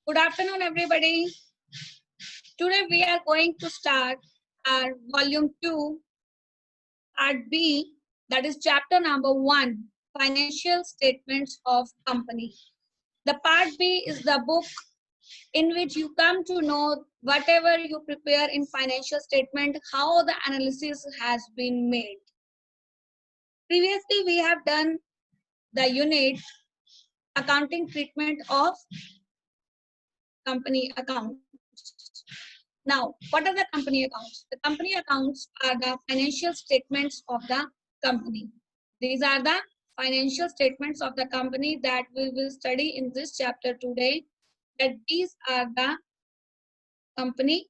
Good afternoon, everybody. Today we are going to start our volume 2, part B, that is chapter number 1, financial statements of company. The part B is the book in which you come to know whatever you prepare in financial statement, how the analysis has been made. Previously, we have done the unit accounting treatment of company accounts. Now, what are the company accounts? The company accounts are the financial statements of the company. These are the financial statements of the company that we will study in this chapter today. That these are the company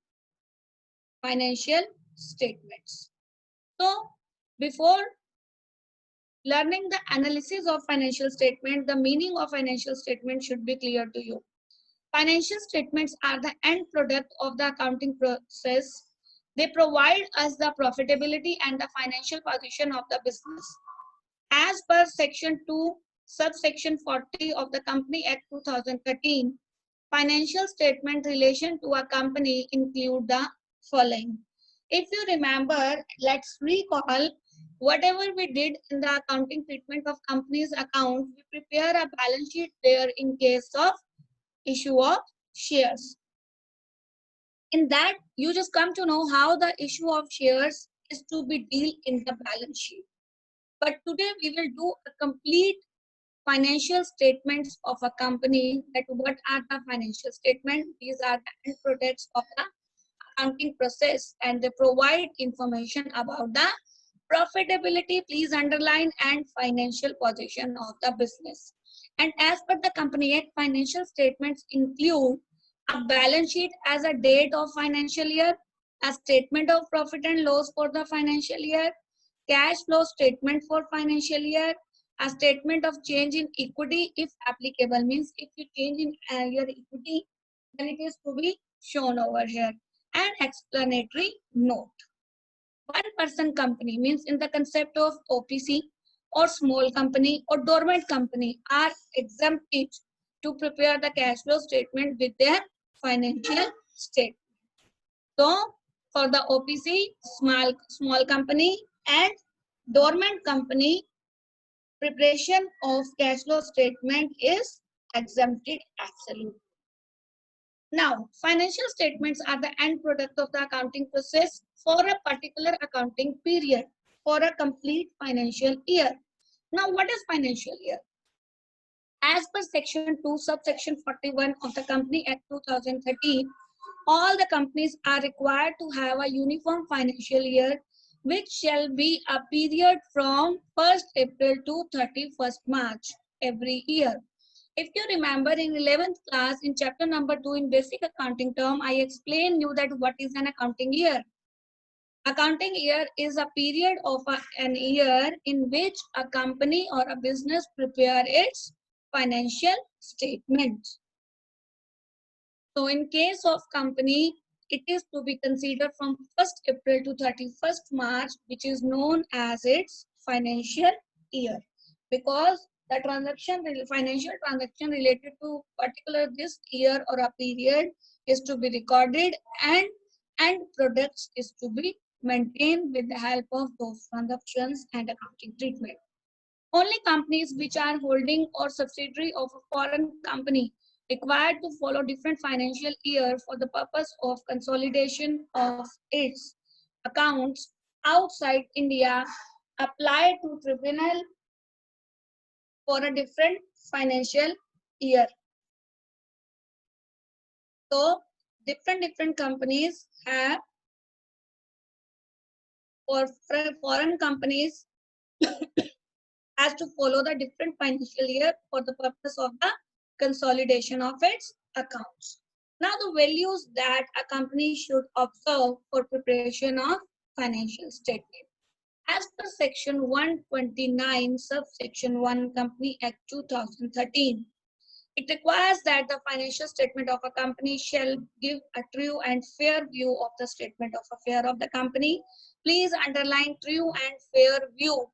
financial statements. So, before learning the analysis of financial statement, the meaning of financial statement should be clear to you. Financial statements are the end product of the accounting process. They provide us the profitability and the financial position of the business. As per Section 2, subsection 40 of the Company Act 2013, financial statement relation to a company include the following. If you remember, let's recall whatever we did in the accounting treatment of company's account. We prepare a balance sheet there in case of issue of shares. In that, you just come to know how the issue of shares is to be dealt in the balance sheet. But today we will do a complete financial statements of a company. That what are the financial statements? These are the end products of the accounting process, and they provide information about the profitability, please underline, and financial position of the business. And as per the Company Act, financial statements include a balance sheet as a date of financial year, a statement of profit and loss for the financial year, cash flow statement for financial year, a statement of change in equity if applicable, means if you change in your equity, then it is to be shown over here, and explanatory note. One person company means in the concept of OPC or small company or dormant company are exempted to prepare the cash flow statement with their financial statement. So for the OPC, small company and dormant company, preparation of cash flow statement is exempted absolutely. Now, financial statements are the end product of the accounting process for a particular accounting period for a complete financial year. Now, what is financial year? As per Section 2, subsection 41 of the Company Act 2013, all the companies are required to have a uniform financial year, which shall be a period from 1st April to 31st March every year. If you remember in 11th class in chapter number 2 in basic accounting term, I explained you that what is an accounting year. Accounting year is a period of an year in which a company or a business prepare its financial statements. So in case of company, it is to be considered from 1st April to 31st March, which is known as its financial year, because the financial transaction related to particular this year or a period is to be recorded, and products is to be maintained with the help of those transactions and accounting treatment. Only companies which are holding or subsidiary of a foreign company required to follow different financial year for the purpose of consolidation of its accounts outside India apply to tribunal for a different financial year. So different companies have, or foreign companies has to follow the different financial year for the purpose of the consolidation of its accounts. Now the values that a company should observe for preparation of financial statement. As per Section 129, subsection 1, Company Act 2013, it requires that the financial statement of a company shall give a true and fair view of the statement of affair of the company. Please underline true and fair view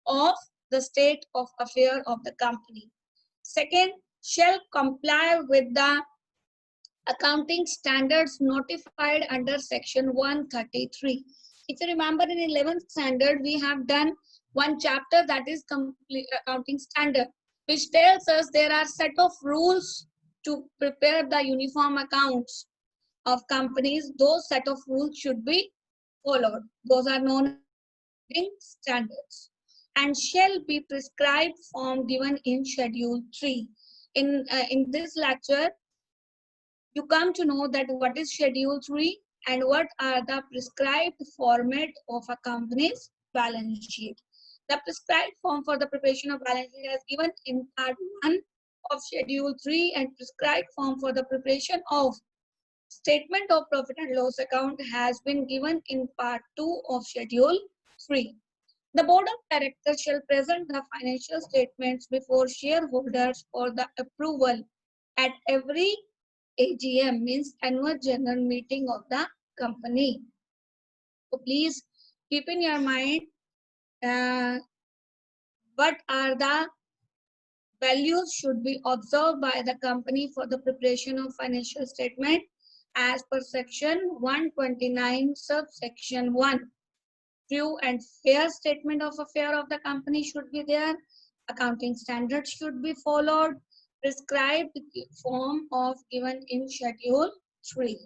of the state of affair of the company. Second, shall comply with the accounting standards notified under section 133. If you remember, in 11th standard, we have done one chapter that is complete accounting standard, which tells us there are set of rules to prepare the uniform accounts of companies. Those set of rules should be followed. Those are known as accounting standards and shall be prescribed form given in Schedule 3. In this lecture, you come to know that what is Schedule 3 and what are the prescribed format of a company's balance sheet. The prescribed form for the preparation of balance sheet is given in Part 1 of Schedule 3 and prescribed form for the preparation of statement of profit and loss account has been given in Part 2 of Schedule 3. The Board of Directors shall present the financial statements before shareholders for the approval at every AGM, means annual general meeting of the company. So please keep in your mind what are the values should be observed by the company for the preparation of financial statement as per section 129 subsection 1. True and fair statement of affair of the company should be there. Accounting standards should be followed. Prescribed form of given in Schedule 3.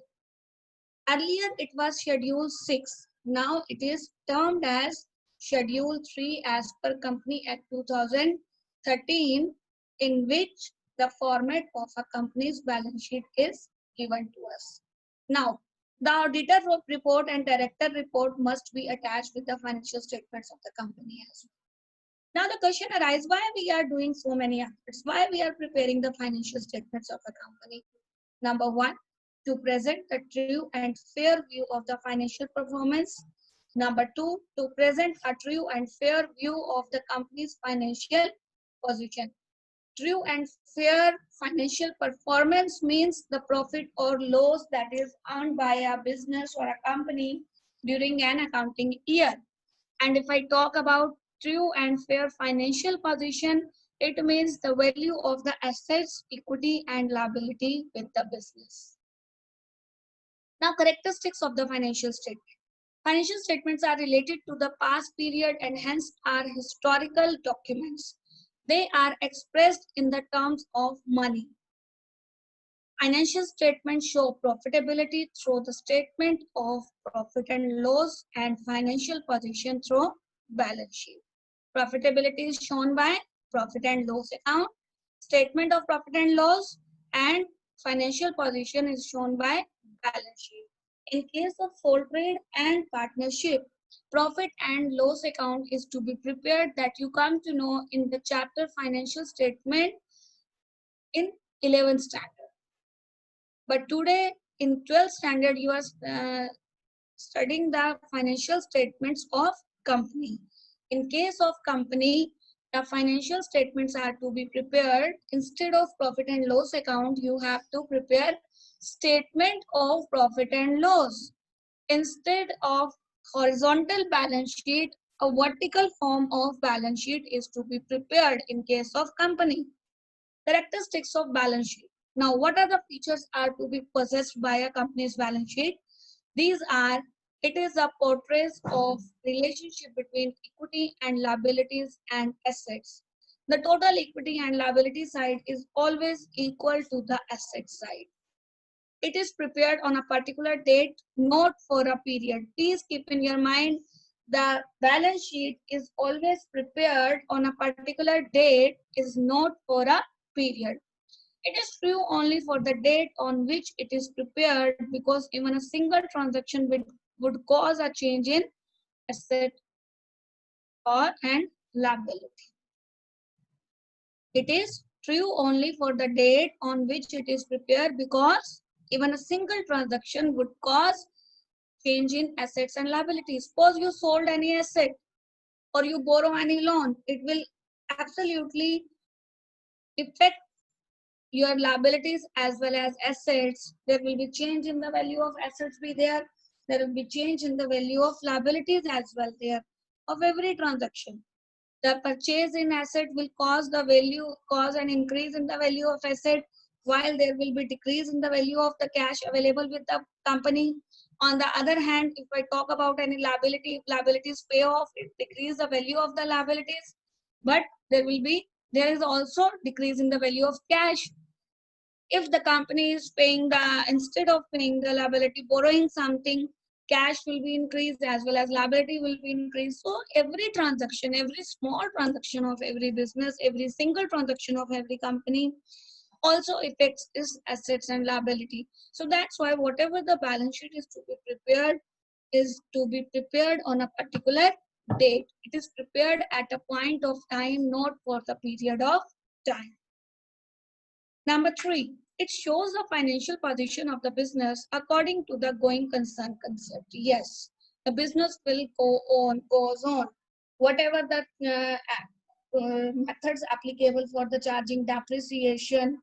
Earlier it was Schedule 6. Now it is termed as Schedule 3 as per Company Act 2013, in which the format of a company's balance sheet is given to us. Now, the auditor report and director report must be attached with the financial statements of the company as well. Now the question arises, why we are doing so many efforts? Why we are preparing the financial statements of a company? Number one, to present the true and fair view of the financial performance. Number two, to present a true and fair view of the company's financial position. True and fair financial performance means the profit or loss that is earned by a business or a company during an accounting year. And if I talk about true and fair financial position, it means the value of the assets, equity, and liability with the business. Now, characteristics of the financial statement. Financial statements are related to the past period and hence are historical documents. They are expressed in the terms of money. Financial statements show profitability through the statement of profit and loss and financial position through balance sheet. Profitability is shown by profit and loss account, statement of profit and loss, and financial position is shown by balance sheet. In case of sole trade and partnership, profit and loss account is to be prepared that you come to know in the chapter financial statement in 11th standard. But today in 12th standard, you are studying the financial statements of company. In case of company, the financial statements are to be prepared. Instead of profit and loss account, you have to prepare statement of profit and loss. Instead of horizontal balance sheet, a vertical form of balance sheet is to be prepared in case of company. Characteristics of balance sheet. Now, what are the features are to be possessed by a company's balance sheet? These are, it is a portrait of relationship between equity and liabilities and assets. The total equity and liability side is always equal to the asset side. It is prepared on a particular date, not for a period. Please keep in your mind, the balance sheet is always prepared on a particular date, is not for a period. It is true only for the date on which it is prepared, because even a single transaction would cause a change in asset or and liability. It is true only for the date on which it is prepared, because even a single transaction would cause change in assets and liabilities. Suppose you sold any asset or you borrow any loan, it will absolutely affect your liabilities as well as assets. There will be change in the value of assets be there. There will be change in the value of liabilities as well there of every transaction. The purchase in asset will cause an increase in the value of asset. while there will be decrease in the value of the cash available with the company. On the other hand, if I talk about any liability, if liabilities pay off, it decrease the value of the liabilities, but there is also decrease in the value of cash. If the company is paying instead of paying the liability, borrowing something, cash will be increased as well as liability will be increased. So every transaction, every small transaction of every business, every single transaction of every company also affects its assets and liability. So that's why whatever the balance sheet is to be prepared on a particular date. It is prepared at a point of time, not for the period of time. Number 3, it shows the financial position of the business according to the going concern concept. Yes, the business will goes on. Whatever the methods applicable for the charging depreciation,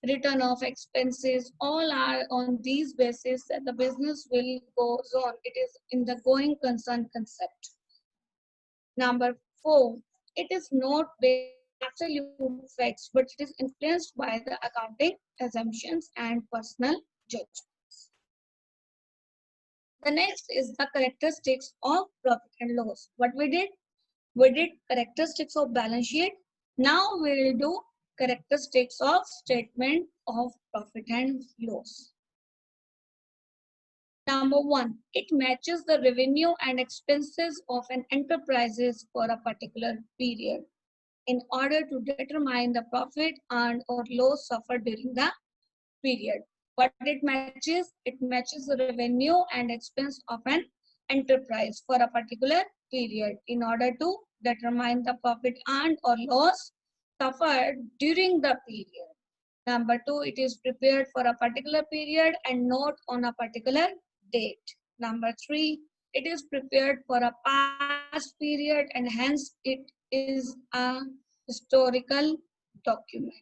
return of expenses, all are on these basis that the business will goes on. It is in the going concern concept. Number 4, it is not based on absolute facts, but it is influenced by the accounting assumptions and personal judgments. The next is the characteristics of profit and loss. What we did characteristics of balance sheet. Now we will do characteristics of statement of profit and loss. Number 1, it matches the revenue and expenses of an enterprise for a particular period in order to determine the profit earned or loss suffered during the period. What it matches the revenue and expense of an enterprise for a particular period in order to determine the profit earned or loss suffered during the period. Number 2, it is prepared for a particular period and not on a particular date. Number 3, it is prepared for a past period and hence it is a historical document.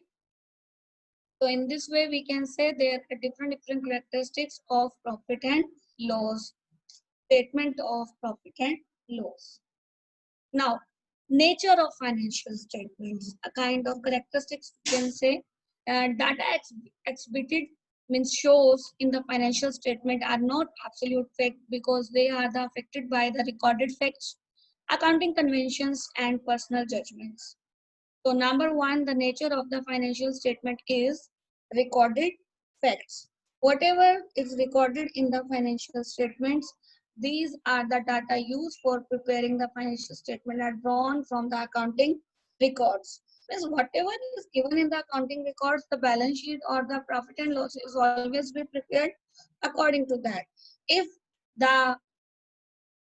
So in this way, we can say there are different characteristics of profit and loss, statement of profit and loss. Now, nature of financial statements, a kind of characteristics we can say. Data exhibited means shows in the financial statement are not absolute fact because they are affected by the recorded facts, accounting conventions, and personal judgments. So number 1, the nature of the financial statement is recorded facts. Whatever is recorded in the financial statements, these are the data used for preparing the financial statement are drawn from the accounting records. Because whatever is given in the accounting records, the balance sheet or the profit and loss is always be prepared according to that. If the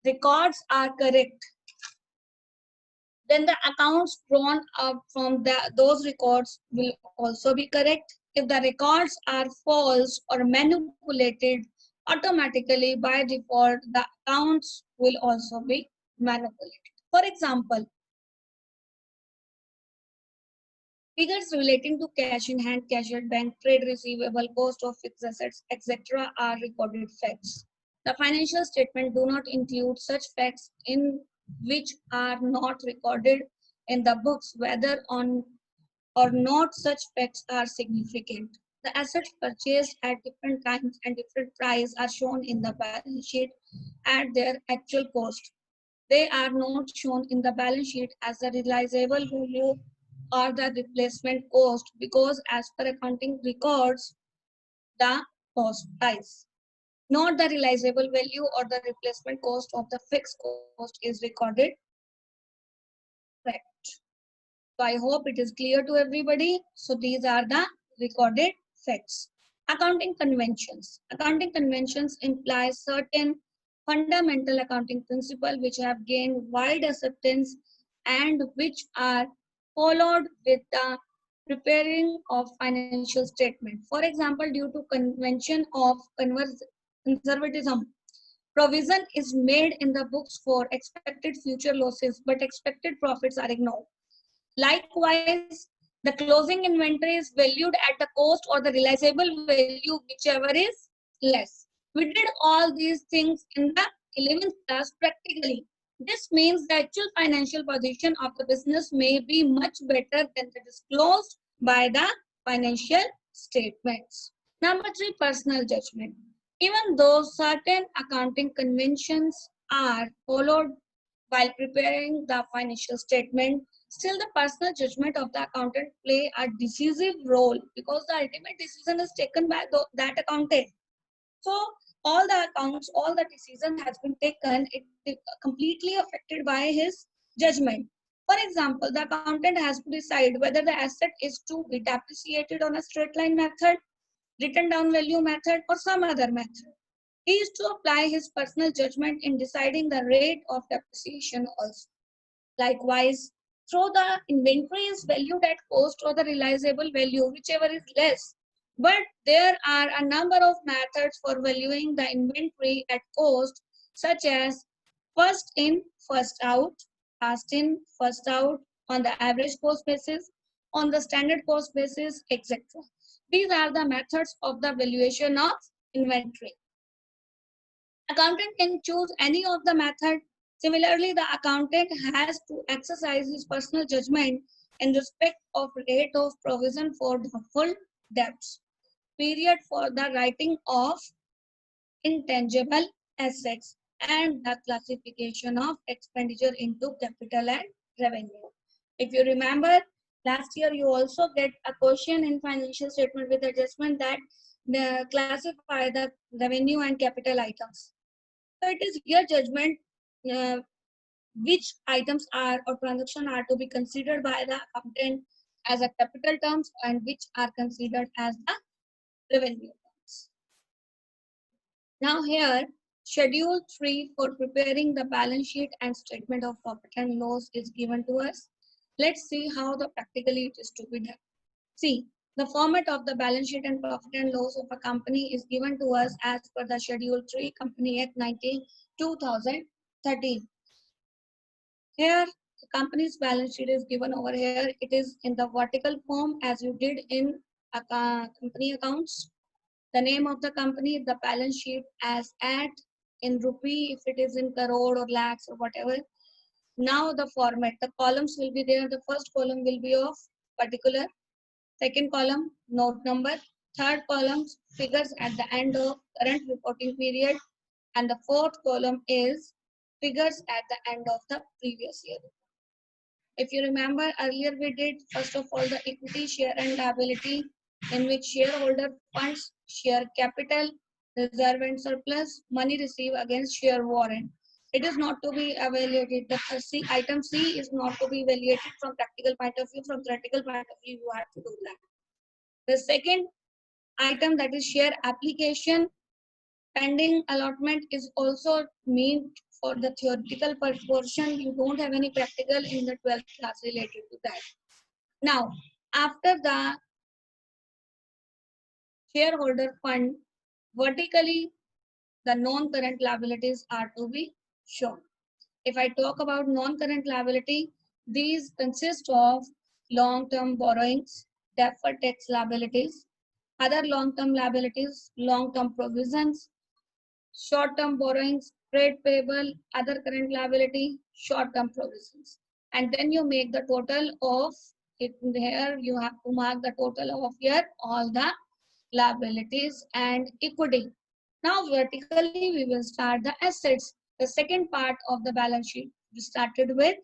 records are correct, then the accounts drawn up from those records will also be correct. If the records are false or manipulated, automatically by default, the accounts will also be manipulated. For example, figures relating to cash in hand, cash at bank, trade receivable, cost of fixed assets, etc. are recorded facts. The financial statement do not include such facts in which are not recorded in the books, whether on or not such facts are significant. The assets purchased at different times and different price are shown in the balance sheet at their actual cost. They are not shown in the balance sheet as the realizable value or the replacement cost because as per accounting records, the cost price, not the realizable value or the replacement cost of the fixed cost is recorded. Correct. So I hope it is clear to everybody. So these are the recorded facts. Accounting conventions. Accounting conventions imply certain fundamental accounting principles which have gained wide acceptance and which are followed with the preparing of financial statement. For example, due to convention of conservatism, provision is made in the books for expected future losses, but expected profits are ignored. Likewise, the closing inventory is valued at the cost or the realizable value, whichever is less. We did all these things in the 11th class practically. This means the actual financial position of the business may be much better than the disclosed by the financial statements. Number three, personal judgment. Even though certain accounting conventions are followed while preparing the financial statement, still the personal judgment of the accountant play a decisive role because the ultimate decision is taken by that accountant. So all the accounts, all the decision has been taken, it is completely affected by his judgment. For example, the accountant has to decide whether the asset is to be depreciated on a straight line method, written down value method, or some other method. He is to apply his personal judgment in deciding the rate of depreciation also. Likewise, through the inventory is valued at cost or the realizable value, whichever is less. But there are a number of methods for valuing the inventory at cost, such as first in, first out, last in, first out, on the average cost basis, on the standard cost basis, etc. These are the methods of the valuation of inventory. Accountant can choose any of the method. Similarly, the accountant has to exercise his personal judgment in respect of rate of provision for doubtful debts, period for the writing of intangible assets, and the classification of expenditure into capital and revenue. If you remember, last year you also get a question in financial statement with adjustment that classify the revenue and capital items. So it is your judgment uh, which items are or transaction are to be considered by the accountant as a capital terms and which are considered as the revenue terms. Now here, schedule 3 for preparing the balance sheet and statement of profit and loss is given to us. Let's see how the practically it is to be done. See, the format of the balance sheet and profit and loss of a company is given to us as per the Schedule 3 Company Act 2013. Here, the company's balance sheet is given over here. It is in the vertical form as you did in company accounts. The name of the company, the balance sheet as at in rupee, if it is in crore or lakhs or whatever. Now the format, the columns will be there. The first column will be of particular. Second column, note number. Third column, figures at the end of current reporting period. And the fourth column is figures at the end of the previous year. If you remember earlier we did first of all the equity, share and liability, in which shareholder funds, share capital, reserve and surplus, money received against share warrant. It is not to be evaluated. The item C is not to be evaluated from practical point of view. From theoretical point of view, you have to do that. The second item, that is share application, pending allotment, is also meant for the theoretical portion. You don't have any practical in the 12th class related to that. Now, after the shareholder fund, vertically, the non-current liabilities are to be shown. If I talk about non-current liability, these consist of long-term borrowings, deferred tax liabilities, other long-term liabilities, long-term provisions, short-term borrowings, trade payable, other current liability, short-term provisions. And then you make the total of it. Here you have to mark the total of here all the liabilities and equity. Now vertically we will start the assets. The second part of the balance sheet. We started with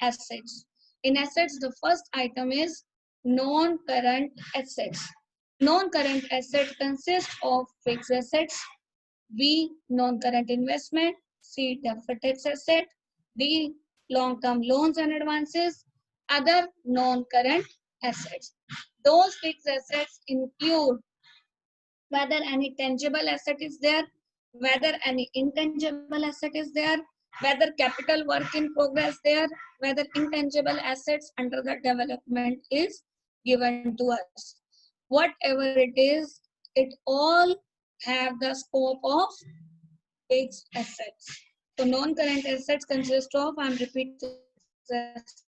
assets. In assets, the first item is non-current assets. Non-current assets consist of fixed assets, B, non-current investment, C, deferred tax asset, D, long-term loans and advances, other non-current assets. Those fixed assets include whether any tangible asset is there, whether any intangible asset is there, whether capital work in progress there, whether intangible assets under the development is given to us. Whatever it is, it all have the scope of fixed assets. So non-current assets consist of, I'm repeating, assets,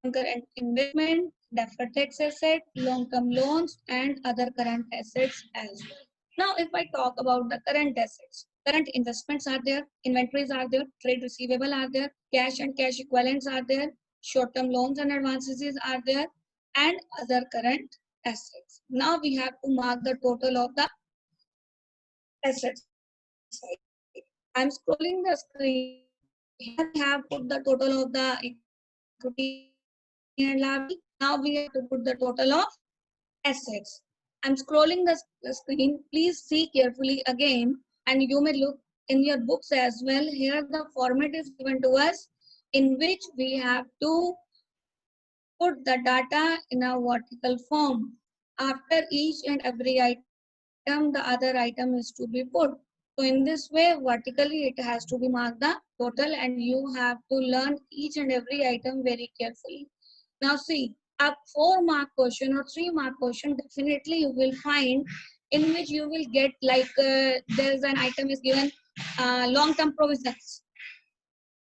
non-current investment, deferred tax asset, long-term loans, and other current assets as well. Now, if I talk about the current assets, current investments are there, inventories are there, trade receivable are there, cash and cash equivalents are there, short-term loans and advances are there, and other current assets. Now we have to mark the total of the assets side. I'm scrolling the screen. Here we have put the total of the equity and liability. Now we have to put the total of assets. I'm scrolling the screen. Please see carefully again, and you may look in your books as well. Here the format is given to us in which we have to put the data in a vertical form. After each and every item, the other item is to be put. So in this way, vertically, it has to be marked the total, and you have to learn each and every item very carefully. Now see, a 4-mark question or 3-mark question, definitely you will find in which you will get like there is an item is given long-term provisions,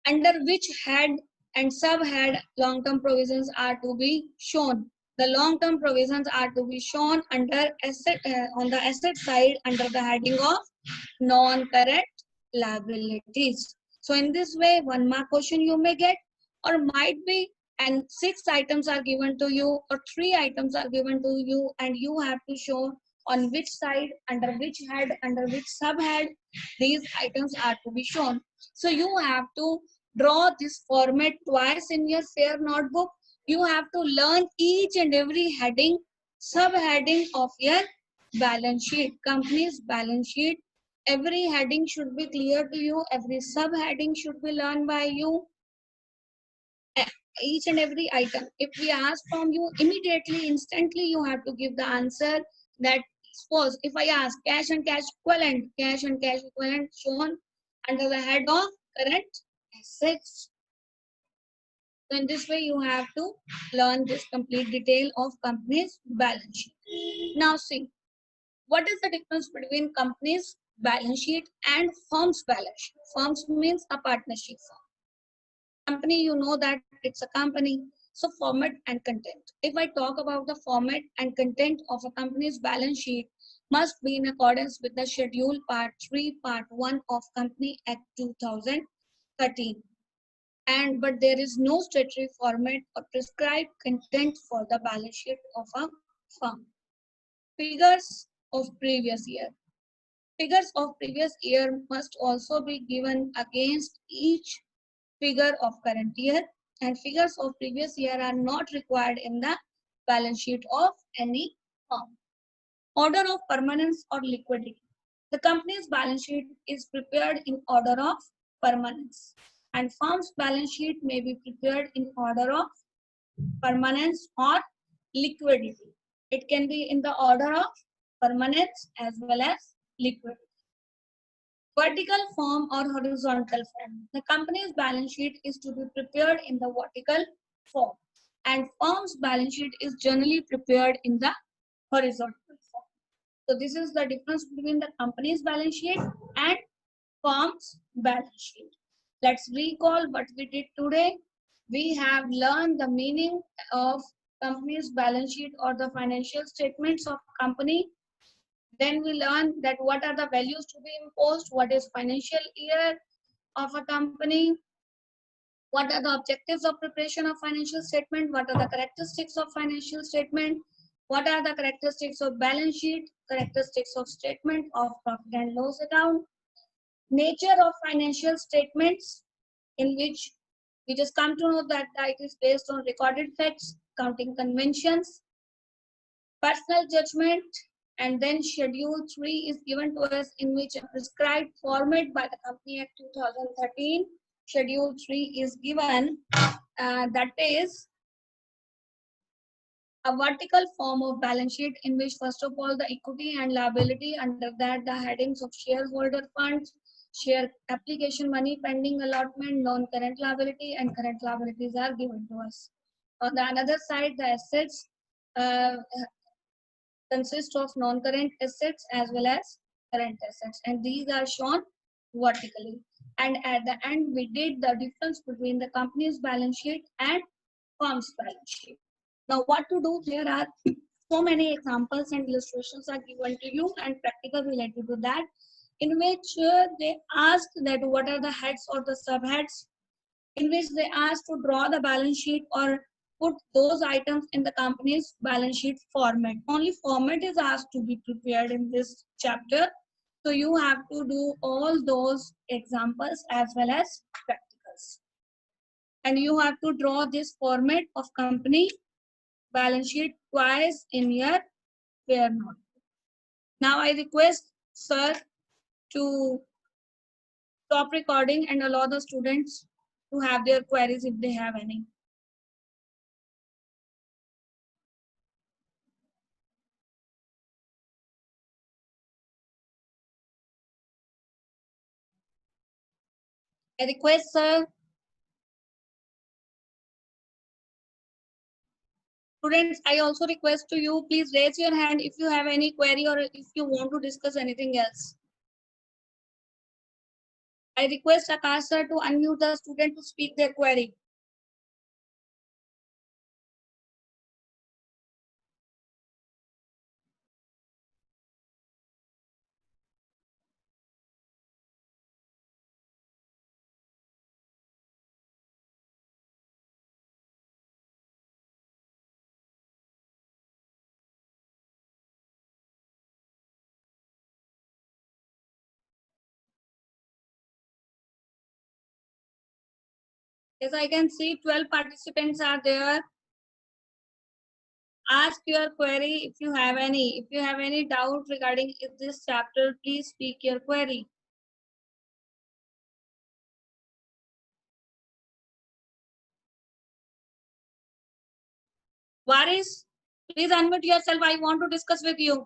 under which head and sub-head long-term provisions are to be shown. The long-term provisions are to be shown under asset on the asset side under the heading of non-current liabilities. So in this way, 1-mark question you may get, or might be, and 6 items are given to you, or 3 items are given to you, and you have to show on which side, under which head, under which subhead these items are to be shown. So you have to draw this format twice in your fair notebook. You have to learn each and every heading, subheading of your balance sheet, company's balance sheet. Every heading should be clear to you. Every subheading should be learned by you. Each and every item. If we ask from you immediately, instantly, you have to give the answer. That suppose if I ask cash and cash equivalent shown under the head of current assets. So in this way, you have to learn this complete detail of company's balance sheet. Now see, what is the difference between company's balance sheet and firm's balance sheet? Firms means a partnership firm. Company, you know that it's a company. So format and content. If I talk about the format and content of a company's balance sheet, must be in accordance with the schedule part 3, part 1 of Company Act 2013. And but there is no statutory format or prescribed content for the balance sheet of a firm. Figures of previous year. Figures of previous year must also be given against each figure of current year, and figures of previous year are not required in the balance sheet of any firm. Order of permanence or liquidity. The company's balance sheet is prepared in order of permanence, and firm's balance sheet may be prepared in order of permanence or liquidity. It can be in the order of permanence as well as liquidity. Vertical form or horizontal form. The company's balance sheet is to be prepared in the vertical form, and firm's balance sheet is generally prepared in the horizontal form. So this is the difference between the company's balance sheet and firm's balance sheet. Let's recall what we did today. We have learned the meaning of company's balance sheet or the financial statements of company. Then we learn that what are the values to be imposed, what is financial year of a company, what are the objectives of preparation of financial statement, what are the characteristics of financial statement, what are the characteristics of balance sheet, characteristics of statement of profit and loss account, nature of financial statements, in which we just come to know that it is based on recorded facts, accounting conventions, personal judgment, and then schedule 3 is given to us, in which a prescribed format by the Company Act 2013. Schedule 3 is given, that is a vertical form of balance sheet, in which first of all the equity and liability, under that the headings of shareholder funds, share application money, pending allotment, non-current liability, and current liabilities are given to us. On the another side, the assets uh, consist of non-current assets as well as current assets, and these are shown vertically. And at the end, we did the difference between the company's balance sheet and firm's balance sheet. Now, what to do? There are so many examples and illustrations are given to you and practical related to that, in which they ask that what are the heads or the subheads, in which they ask to draw the balance sheet or put those items in the company's balance sheet format. Only format is asked to be prepared in this chapter. So you have to do all those examples as well as practicals. And you have to draw this format of company balance sheet twice in your fair note. Now I request sir to stop recording and allow the students to have their queries if they have any. I request sir. Students, I also request to you, please raise your hand if you have any query or if you want to discuss anything else. I request Akash sir to unmute the student to speak their query. Yes, I can see 12 participants are there. Ask your query if you have any. If you have any doubt regarding this chapter, please speak your query. Waris, please unmute yourself. I want to discuss with you.